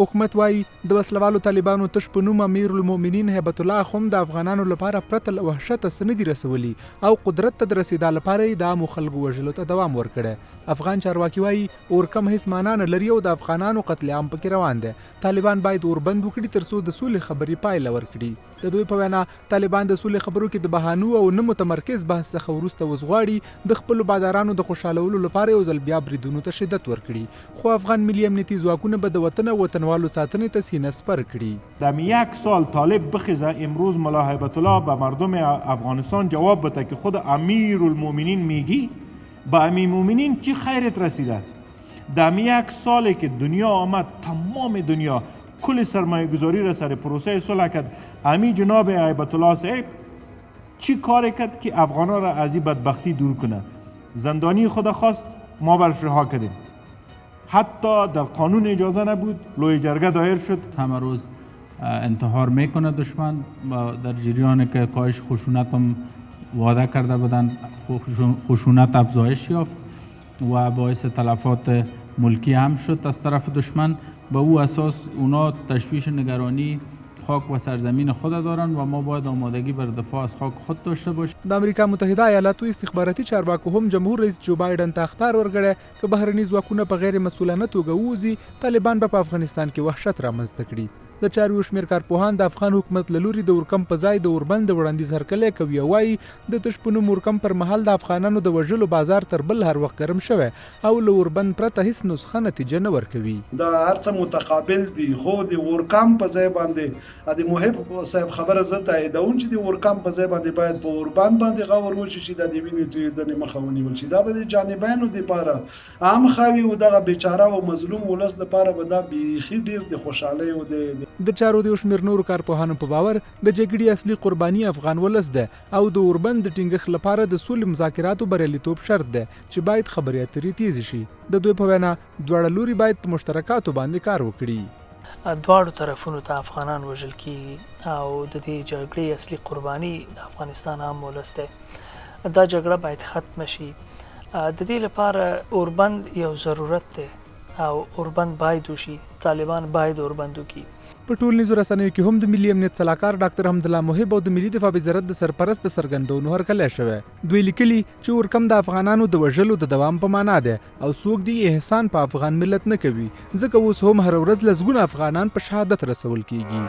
حکومت وایي د وسلوالو طالبانو تش په نوم امیر المؤمنین هیبت الله اخوند د افغانانو لپاره پرته له وحشته څه نه دي رسولي او قدرت ته د رسېدا لپاره یې د عامو خلکو وژلو ته دوام ورکړی. افغان چارواکي وایي اورکم هیڅ معنا نه لري او د افغانانو قتل عام پکې روان دی. طالبان باید اوربند وکړي ترڅو د سولې خبرې پایله ورکړي. د دوی په وینا طالبان د سولې خبرو کې د بهانو او نه متمرکز بحث څخه وروسته اوس غواړي د خپلو بادارانو د خوشحالولو لپاره یو ځل بیا بریدونو ته شدت ورکړي. خو افغان ملي امنیتي ځواکونه به د وطن او وطنوالو ساتنې ته سینه سپر کړي. در یک سال طالب بخیزه امروز ملا هیبت الله به مردم افغانستان جواب بده که خود امیر المؤمنین میگی به امیر المؤمنین چی خیرت رسیده؟ در یک سالی که دنیا آمد تمام دنیا کل سرمایه گذاری را سر پروسه صلح کرد، امی جناب هیبت الله صاحب چی کار کرد که افغانا را از این بدبختی دور کنه؟ زندانی خود خواست، ما برش رها کردیم. حتی در قانون اجازه نبود، لوی جرگه دایر شد. همه روز انتحار میکنه دشمن در جریان که کاهش خشونت هم وعده کرده بودن، خشونت افزایش یافت و باعث تلفات ملکی هم شد از طرف دشمن. به او اساس اونا تشویش نگرانی خاک و سرزمین خود دارن و ما باید آمادگی بر دفاع از خاک خود داشته باشیم. د امریکا متحده ایالاتو استخباراتي چارواکو هم جمهور رئیس جو بایدن ته اخطار ورکړی که بهرني ځواکونه په غیر مسؤلانه توګه ووځي طالبان به په افغانستان کې وحشت رامنځته کړي. د چارو شمیر کارپوهان د افغان حکومت له لوري د اورکم په ځای د اوربند وړاندیز هرکلی کوي او وایي د تش په نوم اورکم پر مهال د افغانانو د وژلو بازار تر بل هر وخت ګرم شوی او له اوربند پرته هیڅ نسخه نتیجه نه ورکوي. دا هر څه متقابل دي خو د اورکم په ځای باندې د محب صاحب خبره زه تاییدوم چې د اورکم په ځای باندې باید په اوربند باندې غور وشي چې د وینې تویېدنې مخه ونیول شي. دا به د جانبینو دپاره عام خاوي او دغه بیچاره او مظلوم ولس دپاره به دا بیخي ډېر د خوشحالۍ او د چارو د شمیر نورو کارپوهانو په باور د جګړې اصلي قرباني افغان ولس ده او د اوربند د ټینګښت لپاره د سولې مذاکراتو بریالیتوب شرط ده چې باید خبرې اترې تیزې شي. د دوی په وینا دواړه لوري باید په مشترکاتو باندې کار وکړي. دواړو طرفونو ته افغانان وژل کیږي او د دې جګړې اصلي قرباني د افغانستان عام ولس ده. دا جګړه باید ختم شي. د دې لپاره اوربند یو ضرورت ده او اوربند باید وشي. طالبان باید اوربند وکړي. په ټولنیزو رسنیو کې هم د ملي امنیت سلاکار ډاکټر حمدالله محب او د ملي دفاع وزارت د سرپرست د څرګندونو هرکلی شوی. دوی لیکلي چې اورکم د افغانانو د وژلو د دوام په معنا ده او څوک دی احسان په افغان ملت نه کوي ځکه اوس هم هر ورځ لسګونه افغانان په شهادت رسول کیږي.